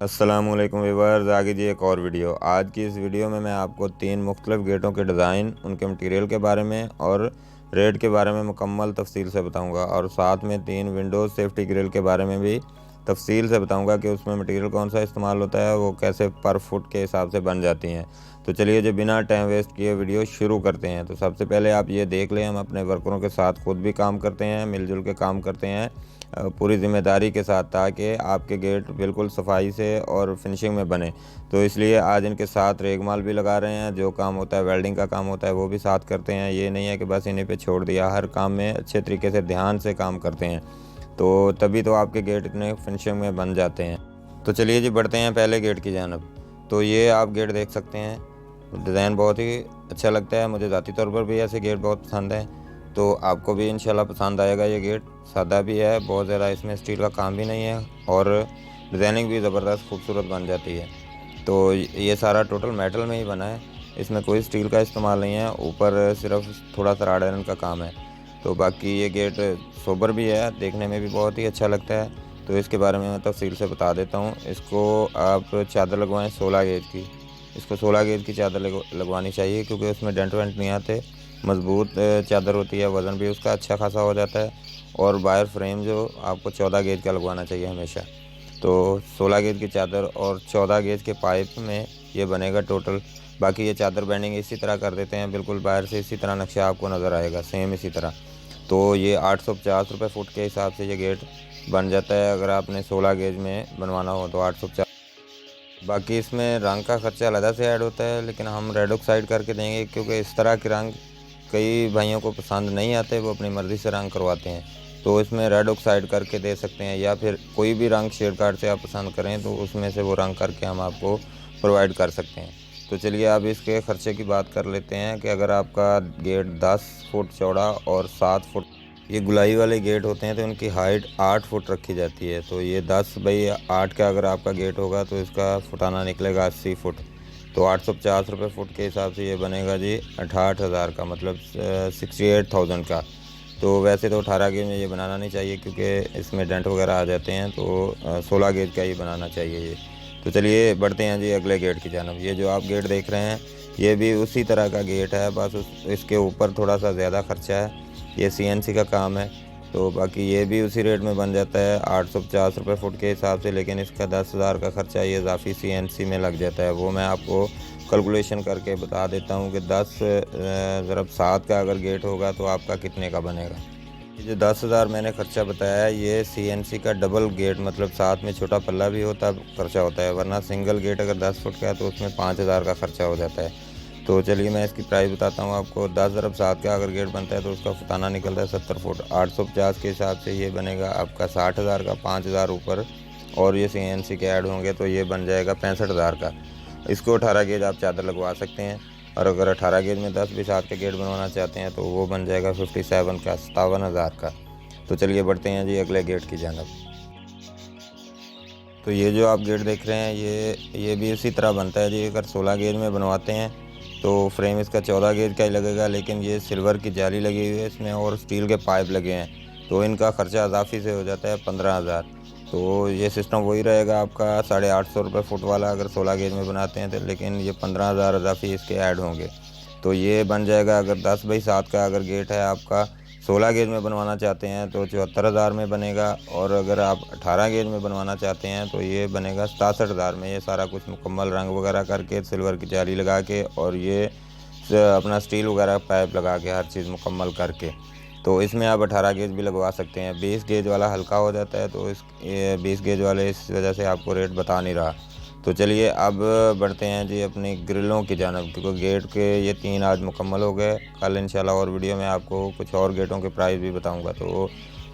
अस्सलामुअलैकुम व्यूअर्स, आगे जी एक और वीडियो। आज की इस वीडियो में मैं आपको 3 मुख्तलिफ़ गेटों के डिज़ाइन, उनके मटेरियल के बारे में और रेट के बारे में मुकम्मल तफसील से बताऊंगा, और साथ में 3 विंडोज़ सेफ्टी ग्रिल के बारे में भी तफसील से बताऊंगा कि उसमें मटेरियल कौन सा इस्तेमाल होता है, वो कैसे पर फुट के हिसाब से बन जाती हैं। तो चलिए जो बिना टाइम वेस्ट किए वीडियो शुरू करते हैं। तो सबसे पहले आप ये देख लें, हम अपने वर्करों के साथ खुद भी काम करते हैं, मिलजुल के काम करते हैं पूरी ज़िम्मेदारी के साथ, ताकि आपके गेट बिल्कुल सफाई से और फिनिशिंग में बने। तो इसलिए आज इनके साथ रेगमाल भी लगा रहे हैं। जो काम होता है, वेल्डिंग का काम होता है, वो भी साथ करते हैं। ये नहीं है कि बस इन्हीं पे छोड़ दिया, हर काम में अच्छे तरीके से ध्यान से काम करते हैं। तो तभी तो आपके गेट इतने फिनिशिंग में बन जाते हैं। तो चलिए जी बढ़ते हैं पहले गेट की जानब। तो ये आप गेट देख सकते हैं, डिज़ाइन बहुत ही अच्छा लगता है। मुझे ज़ाती तौर पर भी ऐसे गेट बहुत पसंद हैं, तो आपको भी इंशाल्लाह पसंद आएगा। ये गेट सादा भी है, बहुत ज़्यादा इसमें स्टील का काम भी नहीं है, और डिज़ाइनिंग भी ज़बरदस्त खूबसूरत बन जाती है। तो ये सारा टोटल मेटल में ही बना है, इसमें कोई स्टील का इस्तेमाल नहीं है। ऊपर सिर्फ थोड़ा सा राड आयरन का काम है। तो बाकी ये गेट सोबर भी है, देखने में भी बहुत ही अच्छा लगता है। तो इसके बारे में मैं तफसील से बता देता हूँ। इसको आप चादर लगवाएं 16 गेज की। इसको 16 गेज की चादर लगवानी चाहिए, क्योंकि उसमें डेंट वेंट नहीं आते। मज़बूत चादर होती है, वज़न भी उसका अच्छा खासा हो जाता है। और वायर फ्रेम जो आपको 14 गेज का लगवाना चाहिए हमेशा। तो 16 गेज की चादर और 14 गेज के पाइप में ये बनेगा टोटल। बाकी ये चादर बैंडिंग इसी तरह कर देते हैं, बिल्कुल बाहर से इसी तरह नक्शा आपको नज़र आएगा, सेम इसी तरह। तो ये 850 रुपये फ़ुट के हिसाब से ये गेट बन जाता है। अगर आपने 16 गेज में बनवाना हो तो 850। बाकी इसमें रंग का ख़र्चा अलग से ऐड होता है, लेकिन हम रेड ऑक्साइड करके देंगे, क्योंकि इस तरह के रंग कई भाइयों को पसंद नहीं आते, वो अपनी मर्ज़ी से रंग करवाते हैं। तो इसमें रेड ऑक्साइड करके दे सकते हैं, या फिर कोई भी रंग शेड कार्ड से आप पसंद करें तो उसमें से वो रंग करके हम आपको प्रोवाइड कर सकते हैं। तो चलिए अब इसके ख़र्चे की बात कर लेते हैं कि अगर आपका गेट 10 फुट चौड़ा और 7 फुट, ये गुलाई वाले गेट होते हैं, तो उनकी हाइट 8 फुट रखी जाती है। तो ये 10 बाई 8 का अगर आपका गेट होगा तो इसका फुटाना निकलेगा 80 फुट। तो 850 रुपये फ़ुट के हिसाब से ये बनेगा जी 68,000 का, मतलब 68,000 का। तो वैसे तो 18 गेज में ये बनाना नहीं चाहिए, क्योंकि इसमें डेंट वगैरह आ जाते हैं। तो 16 गेज का ही बनाना चाहिए ये। तो चलिए बढ़ते हैं जी अगले गेट की जानब। ये जो आप गेट देख रहे हैं, ये भी उसी तरह का गेट है, बस इसके ऊपर थोड़ा सा ज़्यादा ख़र्चा है। ये CNC का काम है। तो बाकी ये भी उसी रेट में बन जाता है 850 रुपये फ़ुट के हिसाब से, लेकिन इसका 10,000 का ख़र्चा ये इजाफ़ी CNC में लग जाता है। वो मैं आपको कैलकुलेशन करके बता देता हूँ कि 10 ज़रब 7 का अगर गेट होगा तो आपका कितने का बनेगा। ये जो 10,000 मैंने ख़र्चा बताया है, ये CNC का डबल गेट, मतलब साथ में छोटा पल्ला भी होता खर्चा होता है, वरना सिंगल गेट अगर 10 फुट का है तो उसमें 5,000 का ख़र्चा हो जाता है। तो चलिए मैं इसकी प्राइस बताता हूँ आपको। 10 ज़रब 7 का अगर गेट बनता है तो उसका फुटाना निकलता है 70 फुट। 850 के हिसाब से ये बनेगा आपका 60,000 का, 5,000 ऊपर और ये CNC के ऐड होंगे तो ये बन जाएगा 65,000 का। इसको 18 गेज आप चादर लगवा सकते हैं, और अगर 18 गेज में 10 भी 7 के गेट बनवाना चाहते हैं तो वो बन जाएगा 57 का, 57,000 का। तो चलिए बढ़ते हैं जी अगले गेट की जानब। तो ये जो आप गेट देख रहे हैं, ये भी उसी तरह बनता है जी। अगर 16 गेज में बनवाते हैं तो फ्रेम इसका 14 गेज का ही लगेगा, लेकिन ये सिल्वर की जाली लगी हुई है इसमें और स्टील के पाइप लगे हैं, तो इनका ख़र्चा इजाफ़ी से हो जाता है 15,000। तो ये सिस्टम वही रहेगा आपका 850 रुपये फ़ुट वाला अगर 16 गेज में बनाते हैं तो, लेकिन ये 15,000 इजाफ़ी इसके ऐड होंगे। तो ये बन जाएगा, अगर 10 बाई 7 का अगर गेट है आपका, 16 गेज में बनवाना चाहते हैं तो 74,000 में बनेगा, और अगर आप 18 गेज में बनवाना चाहते हैं तो ये बनेगा 67,000 में। ये सारा कुछ मुकम्मल रंग वगैरह करके, सिल्वर की जाली लगा के, और ये अपना स्टील वगैरह पाइप लगा के, हर चीज़ मुकम्मल करके। तो इसमें आप 18 गेज भी लगवा सकते हैं। 20 गेज वाला हल्का हो जाता है, तो 20 गेज वाले इस वजह से आपको रेट बता नहीं रहा। तो चलिए अब बढ़ते हैं जी अपनी ग्रिलों की जानब, क्योंकि गेट के ये 3 आज मुकम्मल हो गए। कल इंशाल्लाह और वीडियो में आपको कुछ और गेटों के प्राइस भी बताऊंगा। तो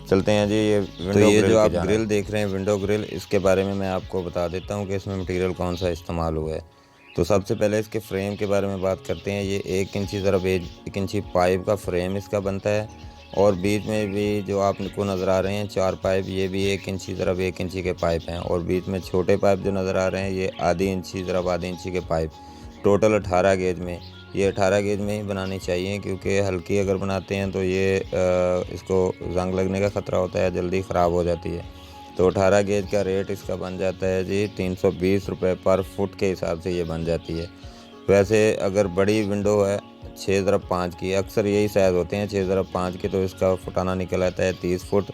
चलते हैं जी ये तो विंडो ये ग्रिल जो की आप जानब। ग्रिल देख रहे हैं, विंडो ग्रिल, इसके बारे में मैं आपको बता देता हूँ कि इसमें मटेरियल कौन सा इस्तेमाल हुआ है। तो सबसे पहले इसके फ्रेम के बारे में बात करते हैं। ये 1 इंची ज़रब 1 इंची पाइप का फ्रेम इसका बनता है, और बीच में भी जो आपको नज़र आ रहे हैं 4 पाइप, ये भी 1 इंची ज़रब 1 इंची के पाइप हैं, और बीच में छोटे पाइप जो नज़र आ रहे हैं ये आधी इंची ज़रब आधी इंची के पाइप। टोटल 18 गेज में, ये 18 गेज में ही बनानी चाहिए, क्योंकि हल्की अगर बनाते हैं तो ये इसको जंग लगने का ख़तरा होता है, जल्दी ख़राब हो जाती है। तो 18 गेज का रेट इसका बन जाता है जी 320 रुपये पर फुट के हिसाब से ये बन जाती है। वैसे अगर बड़ी विंडो है 6x5 की, अक्सर यही साइज़ होते हैं 6x5 के, तो इसका फुटाना निकल आता है 30 फुट।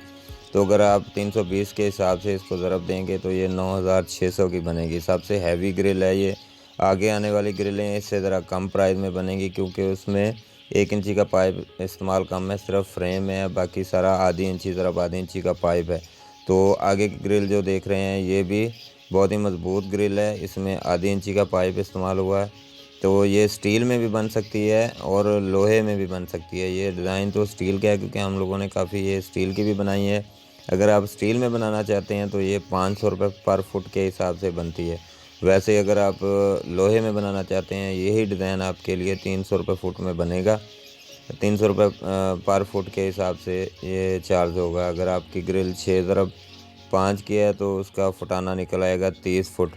तो अगर आप 320 के हिसाब से इसको ज़रब देंगे तो ये 9600 की बनेगी। सबसे हैवी ग्रिल है ये। आगे आने वाली ग्रिलें इससे ज़रा कम प्राइस में बनेंगी, क्योंकि उसमें 1 इंची का पाइप इस्तेमाल कम है, सिर्फ फ्रेम है, बाकी सारा आधी इंची ज़रा आधी इंची का पाइप है। तो आगे की ग्रिल जो देख रहे हैं ये भी बहुत ही मज़बूत ग्रिल है, इसमें आधी इंची का पाइप इस्तेमाल हुआ है। तो ये स्टील में भी बन सकती है और लोहे में भी बन सकती है। ये डिज़ाइन तो स्टील का है, क्योंकि हम लोगों ने काफ़ी ये स्टील की भी बनाई है। अगर आप स्टील में बनाना चाहते हैं तो ये 500 रुपये पर फुट के हिसाब से बनती है। वैसे अगर आप लोहे में बनाना चाहते हैं, यही डिज़ाइन आपके लिए 300 रुपये फुट में बनेगा। 300 रुपये पर फुट के हिसाब से ये चार्ज होगा। अगर आपकी ग्रिल 6x5 की है तो उसका फुटाना निकल आएगा 30 फुट,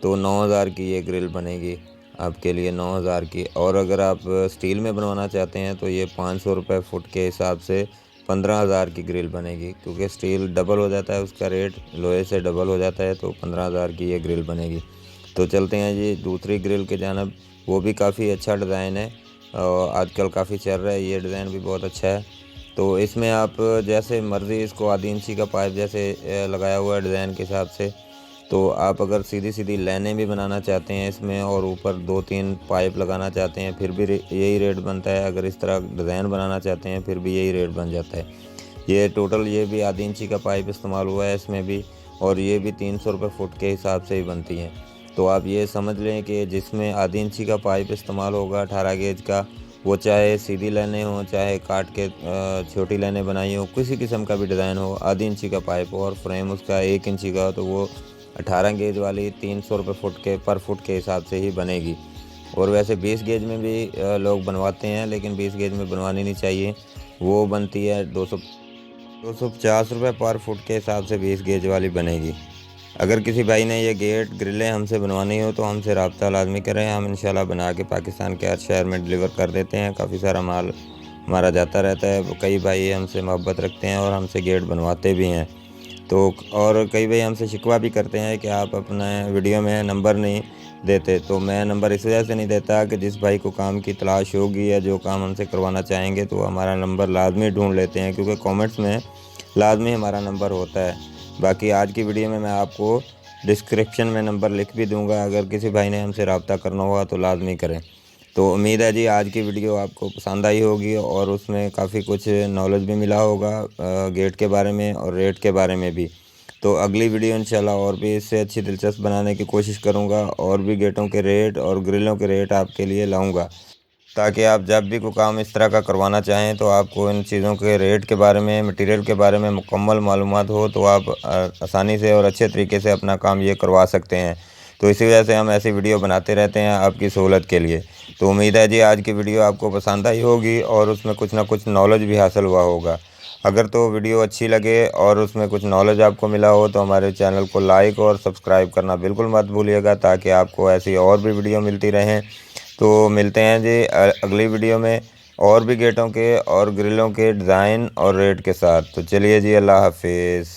तो 9000 की ये ग्रिल बनेगी आपके लिए, 9000 की। और अगर आप स्टील में बनवाना चाहते हैं तो ये 500 रुपये फुट के हिसाब से 15000 की ग्रिल बनेगी, क्योंकि स्टील डबल हो जाता है उसका रेट, लोहे से डबल हो जाता है, तो 15000 की ये ग्रिल बनेगी। तो चलते हैं जी दूसरी ग्रिल के जानब। वो भी काफ़ी अच्छा डिज़ाइन है और आजकल काफ़ी चल रहा है, ये डिज़ाइन भी बहुत अच्छा है। तो इसमें आप जैसे मर्ज़ी इसको आधी इंची का पाइप जैसे लगाया हुआ है डिज़ाइन के हिसाब से। तो आप अगर सीधी सीधी लाइनें भी बनाना चाहते हैं इसमें और ऊपर 2-3 पाइप लगाना चाहते हैं, फिर भी यही रेट बनता है। अगर इस तरह डिज़ाइन बनाना चाहते हैं फिर भी यही रेट बन जाता है। ये टोटल ये भी आधी इंची का पाइप इस्तेमाल हुआ है इसमें भी, और ये भी 300 रुपये फुट के हिसाब से ही बनती हैं। तो आप ये समझ लें कि जिसमें आधी इंची का पाइप इस्तेमाल होगा 18 गेज का, वो चाहे सीधी लाइनें हों, चाहे काट के छोटी लाइनें बनाई हों, किसी किस्म का भी डिज़ाइन हो, आधी इंची का पाइप हो और फ्रेम उसका 1 इंची का हो, तो वो 18 गेज वाली 300 रुपये फुट के पर फुट के हिसाब से ही बनेगी। और वैसे 20 गेज में भी लोग बनवाते हैं, लेकिन 20 गेज में बनवानी नहीं चाहिए। वो बनती है 250 रुपये पर फुट के हिसाब से 20 गेज वाली बनेगी। अगर किसी भाई ने ये गेट ग्रिलें हमसे बनवानी हो तो हमसे रब्ता लाजमी करें। हम इंशाल्लाह बना के पाकिस्तान के हर शहर में डिलीवर कर देते हैं। काफ़ी सारा माल हमारा जाता रहता है। कई भाई हमसे मोहब्बत रखते हैं और हमसे गेट बनवाते भी हैं। तो और कई भाई हमसे शिकवा भी करते हैं कि आप अपने वीडियो में नंबर नहीं देते। तो मैं नंबर इस वजह से नहीं देता कि जिस भाई को काम की तलाश होगी या जो काम हमसे करवाना चाहेंगे तो हमारा नंबर लाजमी ढूंढ लेते हैं, क्योंकि कमेंट्स में लाजमी हमारा नंबर होता है। बाकी आज की वीडियो में मैं आपको डिस्क्रिप्शन में नंबर लिख भी दूंगा, अगर किसी भाई ने हमसे रब्ता करना हुआ तो लाजमी करें। तो उम्मीद है जी आज की वीडियो आपको पसंद आई होगी और उसमें काफ़ी कुछ नॉलेज भी मिला होगा गेट के बारे में और रेट के बारे में भी। तो अगली वीडियो इंशाल्लाह और भी इससे अच्छी दिलचस्प बनाने की कोशिश करूंगा, और भी गेटों के रेट और ग्रिलों के रेट आपके लिए लाऊंगा, ताकि आप जब भी कोई काम इस तरह का करवाना चाहें तो आपको इन चीज़ों के रेट के बारे में, मटेरियल के बारे में मुकम्मल मालूमात हो, तो आप आसानी से और अच्छे तरीके से अपना काम ये करवा सकते हैं। तो इसी वजह से हम ऐसी वीडियो बनाते रहते हैं आपकी सहूलत के लिए। तो उम्मीद है जी आज की वीडियो आपको पसंद आई होगी और उसमें कुछ ना कुछ नॉलेज भी हासिल हुआ होगा। अगर तो वीडियो अच्छी लगे और उसमें कुछ नॉलेज आपको मिला हो तो हमारे चैनल को लाइक और सब्सक्राइब करना बिल्कुल मत भूलिएगा, ताकि आपको ऐसी और भी वीडियो मिलती रहें। तो मिलते हैं जी अगली वीडियो में और भी गेटों के और ग्रिलों के डिज़ाइन और रेट के साथ। तो चलिए जी, अल्लाह हाफिज़।